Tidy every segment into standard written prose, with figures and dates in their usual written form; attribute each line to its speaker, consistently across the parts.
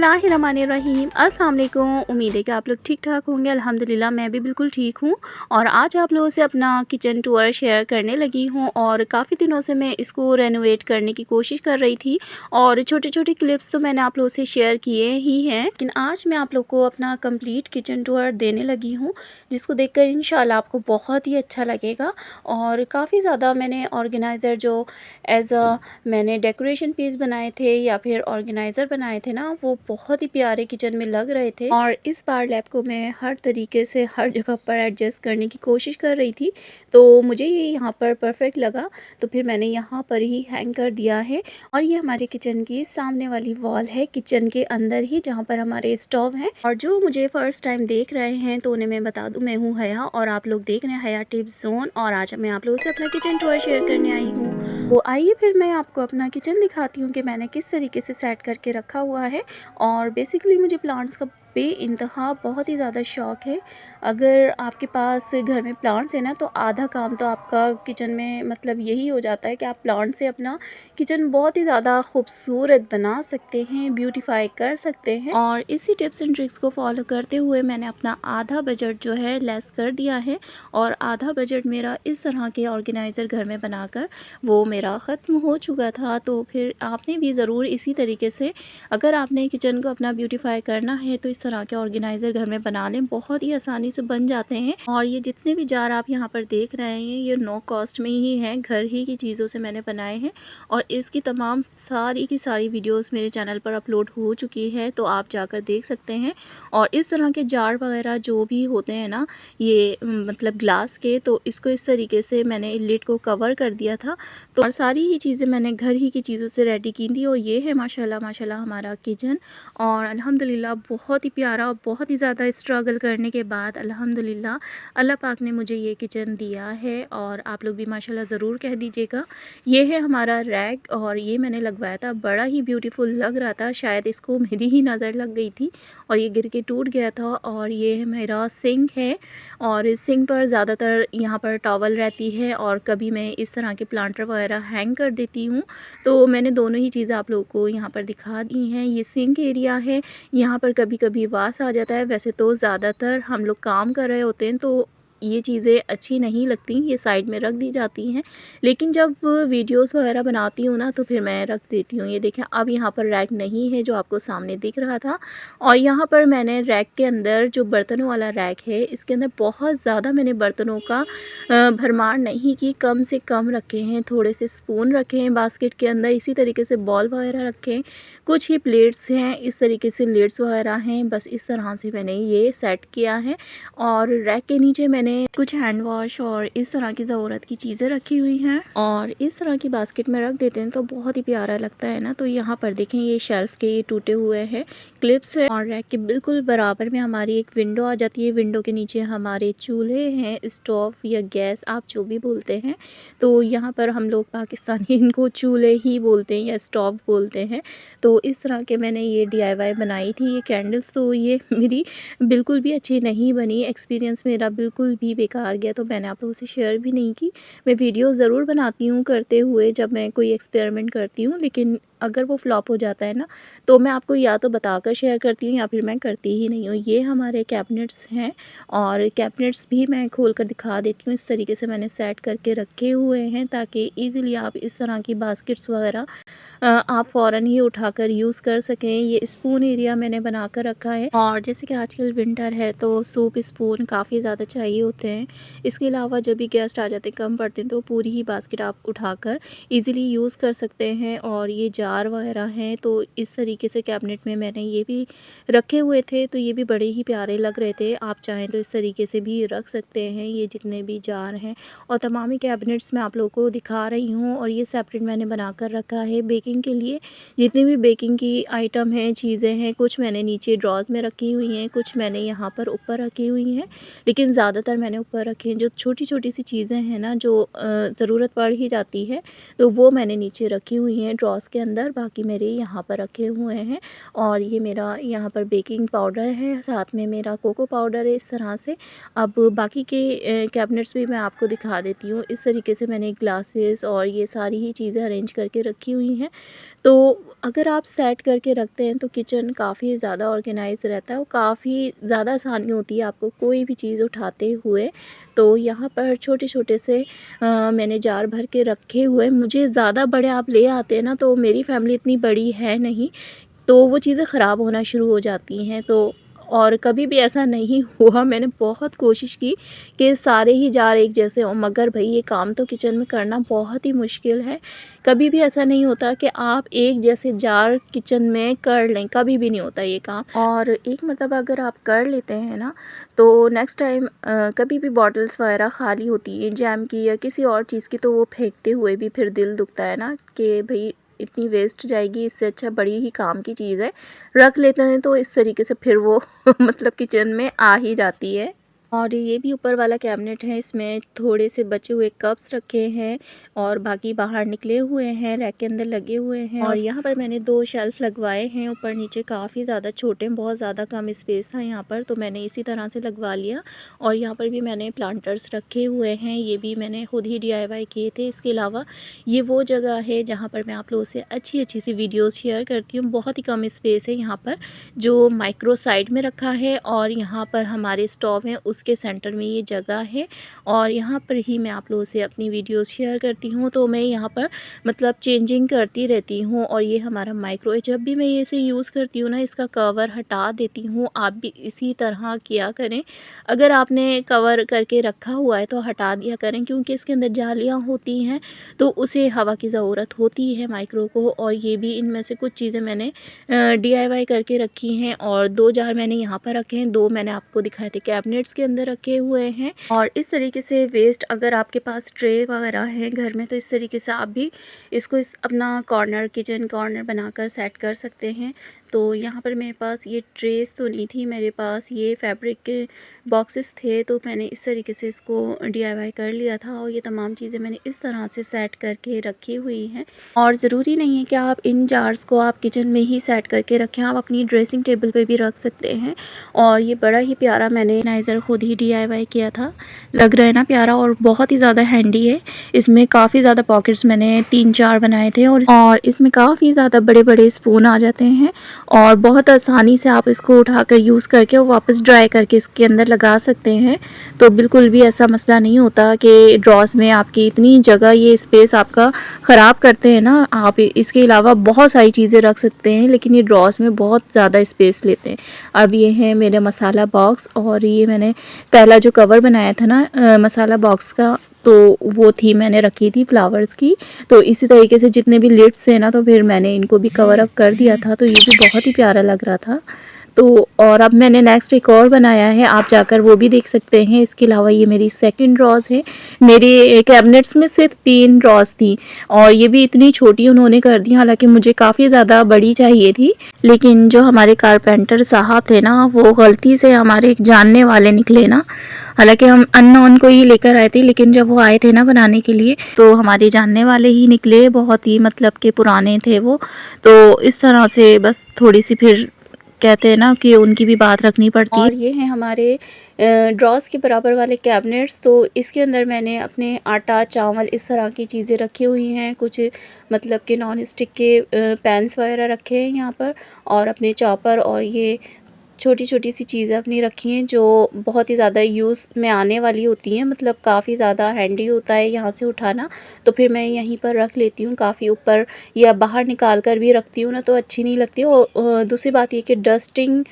Speaker 1: बिस्मिल्लाहिर्रहमानिर्रहीम। अस्सलाम वालेकुम। उम्मीद है कि आप लोग ठीक ठाक होंगे। अल्हम्दुलिल्लाह मैं भी बिल्कुल ठीक हूँ और आज आप लोगों से अपना किचन टूर शेयर करने लगी हूँ। और काफ़ी दिनों से मैं इसको रेनोवेट करने की कोशिश कर रही थी और छोटे छोटे क्लिप्स तो मैंने आप लोगों से शेयर किए ही हैं, लेकिन आज मैं आप लोग को अपना कंप्लीट किचन टूर देने लगी हूँ, जिसको देखकर इंशाल्लाह आपको बहुत ही अच्छा लगेगा। और काफ़ी ज़्यादा मैंने ऑर्गेनाइज़र जो एज अ मैंने डेकोरेशन पीस बनाए थे या फिर ऑर्गेनाइज़र बनाए थे ना, वो बहुत ही प्यारे किचन में लग रहे थे। और इस बार लैब को मैं हर तरीके से हर जगह पर एडजस्ट करने की कोशिश कर रही थी, तो मुझे ये यहाँ पर परफेक्ट लगा, तो फिर मैंने यहाँ पर ही हैंग कर दिया है। और ये हमारे किचन की सामने वाली वॉल है, किचन के अंदर ही, जहाँ पर हमारे स्टोव हैं। और जो मुझे फर्स्ट टाइम देख रहे हैं तो उन्हें मैं बता दूँ, मैं हूँ हया और आप लोग देख रहे हैं हया टिप्स जोन। और आज मैं आप लोगों से अपना किचन टूर शेयर करने आई हूँ। तो आइए फिर मैं आपको अपना किचन दिखाती हूँ कि मैंने किस तरीके से सेट करके रखा हुआ है। और बेसिकली मुझे प्लांट्स का बेइंतहा बहुत ही ज़्यादा शौक़ है। अगर आपके पास घर में प्लांट्स है ना, तो आधा काम तो आपका किचन में मतलब यही हो जाता है कि आप प्लांट से अपना किचन बहुत ही ज़्यादा खूबसूरत बना सकते हैं, ब्यूटीफाई कर सकते हैं। और इसी टिप्स एंड ट्रिक्स को फॉलो करते हुए मैंने अपना आधा बजट जो है लेस कर दिया है। और आधा बजट मेरा इस तरह के ऑर्गेनाइज़र घर में बनाकर वो मेरा ख़त्म हो चुका था। तो फिर आपने भी ज़रूर इसी तरीके से, अगर आपने किचन को अपना ब्यूटीफाई करना है, तो इस तरह के ऑर्गेनाइज़र घर में बना लें, बहुत ही आसानी से बन जाते हैं। और ये जितने भी जार आप यहाँ पर देख रहे हैं, ये नो कॉस्ट में ही हैं, घर ही की चीज़ों से मैंने बनाए हैं। और इसकी तमाम सारी की सारी वीडियोस मेरे चैनल पर अपलोड हो चुकी है, तो आप जाकर देख सकते हैं। और इस तरह के जार वगैरह जो भी होते हैं ना, ये मतलब ग्लास के, तो इसको इस तरीके से मैंने लिड को कवर कर दिया था। तो और सारी ही चीज़ें मैंने घर ही की चीज़ों से रेडी की थी। और ये है माशाल्लाह माशाल्लाह हमारा किचन। और अल्हम्दुलिल्लाह बहुत ही प्यारा और बहुत ही ज़्यादा स्ट्रगल करने के बाद अल्हम्दुलिल्लाह अल्लाह पाक ने मुझे ये किचन दिया है। और आप लोग भी माशाल्लाह ज़रूर कह दीजिएगा। ये है हमारा रैक और ये मैंने लगवाया था, बड़ा ही ब्यूटीफुल लग रहा था, शायद इसको मेरी ही नज़र लग गई थी और ये गिर के टूट गया था। और ये है मेरा सिंक है और इस सिंक पर ज़्यादातर यहाँ पर टॉवल रहती है और कभी मैं इस तरह के प्लांटर वगैरह हैंग कर देती हूँ। तो मैंने दोनों ही चीज़ें आप लोगों को यहाँ पर दिखा दी हैं। ये सिंक एरिया है, यहाँ पर कभी कभी वास आ जाता है। वैसे तो ज़्यादातर हम लोग काम कर रहे होते हैं तो ये चीज़ें अच्छी नहीं लगती, ये साइड में रख दी जाती हैं, लेकिन जब वीडियोस वगैरह बनाती हूँ ना, तो फिर मैं रख देती हूँ। ये देखें, अब यहाँ पर रैक नहीं है जो आपको सामने दिख रहा था। और यहाँ पर मैंने रैक के अंदर जो बर्तनों वाला रैक है, इसके अंदर बहुत ज़्यादा मैंने बर्तनों का भरमार नहीं की, कम से कम रखे हैं। थोड़े से स्पून रखे हैं बास्केट के अंदर, इसी तरीके से बॉल वगैरह रखे हैं, कुछ ही प्लेट्स हैं, इस तरीके से लिड्स वगैरह हैं। बस इस तरह से मैंने ये सेट किया है। और रैक के नीचे मैंने कुछ हैंड वॉश और इस तरह की ज़रूरत की चीज़ें रखी हुई हैं। और इस तरह की बास्केट में रख देते हैं तो बहुत ही प्यारा लगता है ना। तो यहाँ पर देखें, ये शेल्फ के ये टूटे हुए हैं क्लिप्स है। और रैक के बिल्कुल बराबर में हमारी एक विंडो आ जाती है, विंडो के नीचे हमारे चूल्हे हैं, स्टोव या गैस आप जो भी बोलते हैं। तो यहाँ पर हम लोग पाकिस्तानी इनको चूल्हे ही बोलते हैं या स्टोव बोलते हैं। तो इस तरह के मैंने ये DIY बनाई थी। ये कैंडल्स तो ये मेरी बिल्कुल भी अच्छी नहीं बनी, एक्सपीरियंस मेरा बिल्कुल भी बेकार गया, तो मैंने आप लोगों से शेयर भी नहीं की। मैं वीडियो ज़रूर बनाती हूँ करते हुए जब मैं कोई एक्सपेरिमेंट करती हूँ, लेकिन अगर वो फ्लॉप हो जाता है ना, तो मैं आपको या तो बताकर शेयर करती हूँ या फिर मैं करती ही नहीं हूँ। ये हमारे कैबिनेट्स हैं और कैबिनेट्स भी मैं खोल कर दिखा देती हूँ। इस तरीके से मैंने सेट करके रखे हुए हैं ताकि ईज़िली आप इस तरह की बास्केट्स वगैरह आप फ़ौरन ही उठाकर यूज़ कर सकें। ये स्पून एरिया मैंने बना कर रखा है। और जैसे कि आजकल विंटर है तो सूप स्पून काफ़ी ज़्यादा चाहिए होते हैं। इसके अलावा जब भी गेस्ट आ जाते हैं, कम पड़ते हैं, तो पूरी ही बास्केट आप उठाकर इजीली यूज़ कर सकते हैं। और ये जार वगैरह हैं, तो इस तरीके से कैबिनेट में मैंने ये भी रखे हुए थे, तो ये भी बड़े ही प्यारे लग रहे थे। आप चाहें तो इस तरीके से भी रख सकते हैं, ये जितने भी जार हैं। और तमाम ही कैबिनेट्स मैं आप लोगों को दिखा रही हूँ। और ये सेपरेट मैंने बना कर रखा है बेकिंग के लिए। जितनी भी बेकिंग की आइटम हैं, चीज़ें हैं, कुछ मैंने नीचे ड्रॉज़ में रखी हुई हैं, कुछ मैंने यहाँ पर ऊपर रखी हुई हैं, लेकिन ज़्यादातर मैंने ऊपर रखी हैं। जो छोटी छोटी सी चीज़ें हैं ना, जो ज़रूरत पड़ ही जाती है, तो वो मैंने नीचे रखी हुई हैं ड्रॉज़ के अंदर। अंदर, बाकी मेरे यहाँ पर रखे हुए हैं। और ये मेरा यहाँ पर बेकिंग पाउडर है, साथ में मेरा कोको पाउडर है, इस तरह से। अब बाकी के कैबिनेट्स भी मैं आपको दिखा देती हूँ। इस तरीके से मैंने ग्लासेस और ये सारी ही चीज़ें अरेंज करके रखी हुई हैं। तो अगर आप सेट करके रखते हैं तो किचन काफ़ी ज़्यादा ऑर्गेनाइज रहता है और काफ़ी ज़्यादा आसानी होती है आपको कोई भी चीज़ उठाते हुए। तो यहाँ पर छोटे-छोटे से मैंने जार भर के रखे हुए। मुझे ज़्यादा बड़े आप ले आते हैं ना, तो मेरी फैमिली इतनी बड़ी है नहीं, तो वो चीज़ें ख़राब होना शुरू हो जाती हैं। तो और कभी भी ऐसा नहीं हुआ, मैंने बहुत कोशिश की कि सारे ही जार एक जैसे हों, मगर भई ये काम तो किचन में करना बहुत ही मुश्किल है। कभी भी ऐसा नहीं होता कि आप एक जैसे जार किचन में कर लें, कभी भी नहीं होता ये काम। और एक मर्तबा अगर आप कर लेते हैं ना, तो नेक्स्ट टाइम कभी भी बॉटल्स वगैरह खाली होती हैं जैम की या किसी और चीज़ की, तो वो फेंकते हुए भी फिर दिल दुखता है ना कि भई इतनी वेस्ट जाएगी, इससे अच्छा बड़ी ही काम की चीज़ है रख लेते हैं। तो इस तरीके से फिर वो मतलब किचन में आ ही जाती है। और ये भी ऊपर वाला कैबिनेट है, इसमें थोड़े से बचे हुए कप्स रखे हैं और बाकी बाहर निकले हुए हैं, रैक के अंदर लगे हुए हैं। और यहाँ पर मैंने 2 शेल्फ़ लगवाए हैं, ऊपर नीचे काफ़ी ज़्यादा छोटे, बहुत ज़्यादा कम स्पेस था यहाँ पर, तो मैंने इसी तरह से लगवा लिया। और यहाँ पर भी मैंने प्लांटर्स रखे हुए हैं, ये भी मैंने खुद ही DIY किए थे। इसके अलावा ये वो जगह है जहाँ पर मैं आप लोगों से अच्छी-अच्छी सी वीडियोज़ शेयर करती हूँ। बहुत ही कम स्पेस है यहाँ पर, जो माइक्रो साइड में रखा है और यहाँ पर हमारे स्टोव है उसके सेंटर में ये जगह है। और यहाँ पर ही मैं आप लोगों से अपनी वीडियोस शेयर करती हूँ, तो मैं यहाँ पर मतलब चेंजिंग करती रहती हूँ। और ये हमारा माइक्रो है, जब भी मैं इसे यूज़ करती हूँ ना, इसका कवर हटा देती हूँ। आप भी इसी तरह किया करें, अगर आपने कवर करके रखा हुआ है तो हटा दिया करें, क्योंकि इसके अंदर जालियाँ होती हैं तो उसे हवा की ज़रूरत होती है माइक्रो को। और ये भी इनमें से कुछ चीज़ें मैंने DIY करके रखी हैं। और 2 जार मैंने यहाँ पर रखे हैं, 2 मैंने आपको दिखाए थे कैबिनेट्स के अंदर रखे हुए हैं। और इस तरीके से वेस्ट अगर आपके पास ट्रे वगैरह है घर में, तो इस तरीके से आप भी इसको अपना कॉर्नर, किचन कॉर्नर बनाकर सेट कर सकते हैं। तो यहाँ पर मेरे पास ये ट्रेस तो नहीं थी, मेरे पास ये फैब्रिक के बॉक्सेस थे, तो मैंने इस तरीके से इसको DIY कर लिया था। और ये तमाम चीज़ें मैंने इस तरह से सेट करके रखी हुई हैं। और ज़रूरी नहीं है कि आप इन जार्स को आप किचन में ही सेट करके रखें, आप अपनी ड्रेसिंग टेबल पे भी रख सकते हैं। और ये बड़ा ही प्यारा मैंने ऑर्गेनाइज़र खुद ही DIY किया था, लग रहा है ना प्यारा, और बहुत ही ज़्यादा हैंडी है। इसमें काफ़ी ज़्यादा पॉकेट्स मैंने 3-4 बनाए थे और इसमें काफ़ी ज़्यादा बड़े-बड़े स्पून आ जाते हैं। और बहुत आसानी से आप इसको उठाकर यूज़ करके और वापस ड्राई करके इसके अंदर लगा सकते हैं। तो बिल्कुल भी ऐसा मसला नहीं होता कि ड्रॉस में आपकी इतनी जगह, ये स्पेस आपका ख़राब करते हैं ना। आप इसके अलावा बहुत सारी चीज़ें रख सकते हैं, लेकिन ये ड्रॉस में बहुत ज़्यादा स्पेस लेते हैं। अब ये है मेरा मसाला बॉक्स, और ये मैंने पहला जो कवर बनाया था ना मसाला बॉक्स का, तो वो थी मैंने रखी थी फ्लावर्स की। तो इसी तरीके से जितने भी लिड्स हैं ना, तो फिर मैंने इनको भी कवर अप कर दिया था, तो ये भी बहुत ही प्यारा लग रहा था। तो और अब मैंने नेक्स्ट एक और बनाया है, आप जाकर वो भी देख सकते हैं। इसके अलावा ये मेरी सेकंड ड्रॉज़ है। मेरे कैबिनेट्स में सिर्फ 3 ड्रॉज़ थी और ये भी इतनी छोटी उन्होंने कर दी, हालांकि मुझे काफ़ी ज़्यादा बड़ी चाहिए थी। लेकिन जो हमारे कारपेंटर साहब थे ना, वो गलती से हमारे एक जानने वाले निकले ना। हालांकि हम अननोन को ही लेकर आए थे, लेकिन जब वो आए थे ना बनाने के लिए, तो हमारे जानने वाले ही निकले, बहुत ही मतलब के पुराने थे वो। तो इस तरह से बस थोड़ी सी फिर कहते हैं ना कि उनकी भी बात रखनी पड़ती है। और ये हैं हमारे ड्रॉस के बराबर वाले कैबिनेट्स। तो इसके अंदर मैंने अपने आटा, चावल, इस तरह की चीज़ें रखी हुई हैं। कुछ मतलब कि नॉन स्टिक के पैन्स वगैरह रखे हैं यहाँ पर, और अपने चॉपर, और ये छोटी छोटी सी चीज़ें अपनी रखी हैं जो बहुत ही ज़्यादा यूज़ में आने वाली होती हैं, मतलब काफ़ी ज़्यादा हैंडी होता है यहाँ से उठाना। तो फिर मैं यहीं पर रख लेती हूँ, काफ़ी ऊपर या बाहर निकाल कर भी रखती हूँ ना, तो अच्छी नहीं लगती। और दूसरी बात ये कि डस्टिंग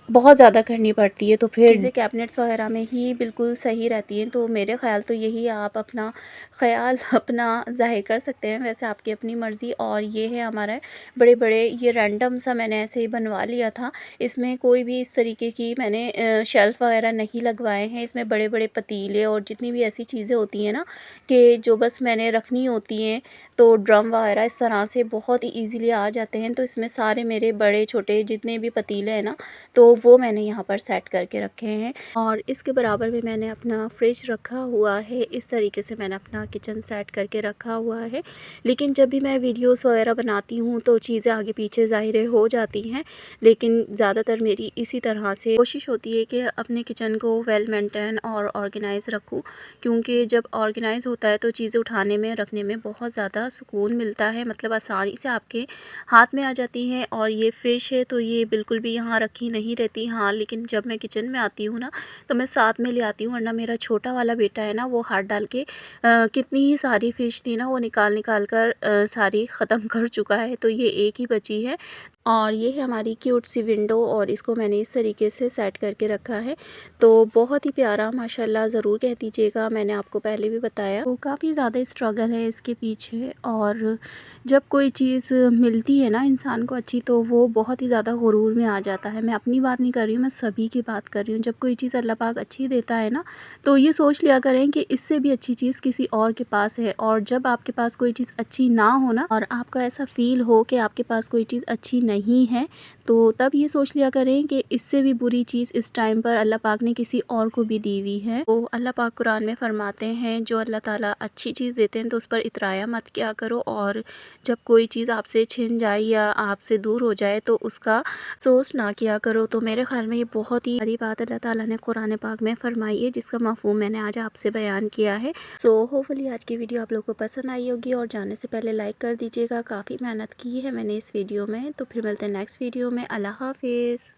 Speaker 1: बहुत ज़्यादा करनी पड़ती है, तो फिर चीज़ें कैबिनेट्स वगैरह में ही बिल्कुल सही रहती हैं। तो मेरे ख़्याल तो यही, आप अपना ख़्याल अपना ज़ाहिर कर सकते हैं, वैसे आपकी अपनी मर्ज़ी। और ये है हमारा बड़े बड़े, ये रैंडम सा मैंने ऐसे ही बनवा लिया था। इसमें कोई भी इस तरीके की मैंने शेल्फ़ वगैरह नहीं लगवाए हैं। इसमें बड़े बड़े पतीले और जितनी भी ऐसी चीज़ें होती हैं ना, कि जो बस मैंने रखनी होती हैं, तो ड्रम वगैरह इस तरह से बहुत ही ईज़िली आ जाते हैं। तो इसमें सारे मेरे बड़े छोटे जितने भी पतीले हैं ना, तो वो मैंने यहाँ पर सेट करके रखे हैं। और इसके बराबर में मैंने अपना फ्रिज रखा हुआ है। इस तरीके से मैंने अपना किचन सेट करके रखा हुआ है। लेकिन जब भी मैं वीडियोस वगैरह बनाती हूँ तो चीज़ें आगे पीछे ज़ाहिर हो जाती हैं, लेकिन ज़्यादातर मेरी इसी तरह से कोशिश होती है कि अपने किचन को वेल मेंटेन और ऑर्गेनाइज़ रखूँ, क्योंकि जब ऑर्गेनाइज़ होता है तो चीज़ें उठाने में रखने में बहुत ज़्यादा सुकून मिलता है, मतलब आसानी से आपके हाथ में आ जाती हैं। और ये फ़िश है तो ये बिल्कुल भी यहाँ रखी नहीं रहती। हाँ, लेकिन जब मैं किचन में आती हूँ ना तो मैं साथ में ले आती हूँ, वरना मेरा छोटा वाला बेटा है ना, वो हाथ डाल के कितनी ही सारी फ़िश थी ना, वो निकाल निकाल कर सारी ख़त्म कर चुका है। तो ये एक ही बची है। और ये है हमारी क्यूट सी विंडो, और इसको मैंने इस तरीके से सेट करके रखा है। तो बहुत ही प्यारा, माशाल्लाह ज़रूर कह दीजिएगा। मैंने आपको पहले भी बताया तो काफ़ी ज़्यादा स्ट्रगल है इसके पीछे। और जब कोई चीज़ मिलती है ना इंसान को अच्छी, तो वो बहुत ही ज़्यादा गुरूर में आ जाता है। मैं अपनी बात नहीं कर रही हूँ, मैं सभी की बात कर रही हूँ। जब कोई चीज़ अल्लाह पाक अच्छी देता है ना, तो ये सोच लिया करें कि इससे भी अच्छी चीज़ किसी और के पास है। और जब आपके पास कोई चीज़ अच्छी ना हो ना, और आपका ऐसा फ़ील हो कि आपके पास कोई चीज़ अच्छी नहीं है, तो तब ये सोच लिया करें कि इससे भी बुरी चीज़ इस टाइम पर अल्लाह पाक ने किसी और को भी दी हुई है। तो अल्लाह पाक कुरान में फरमाते हैं, जो अल्लाह ताला अच्छी चीज़ देते हैं तो उस पर इतराया मत किया करो, और जब कोई चीज़ आपसे छिन जाए या आपसे दूर हो जाए तो उसका अफ़सोस ना किया करो। तो मेरे ख़्याल में ये बहुत ही बड़ी बात अल्लाह ताला ने कुरान पाक में फ़रमाई है, जिसका मफ़हूम मैंने आज आपसे बयान किया है। सो होपफुली आज की वीडियो आप लोगों को पसंद आई होगी, और जाने से पहले लाइक कर दीजिएगा। काफ़ी मेहनत की है मैंने इस वीडियो में। तो फिर मिलते हैं नेक्स्ट वीडियो में। अल्लाह हाफ़िज़।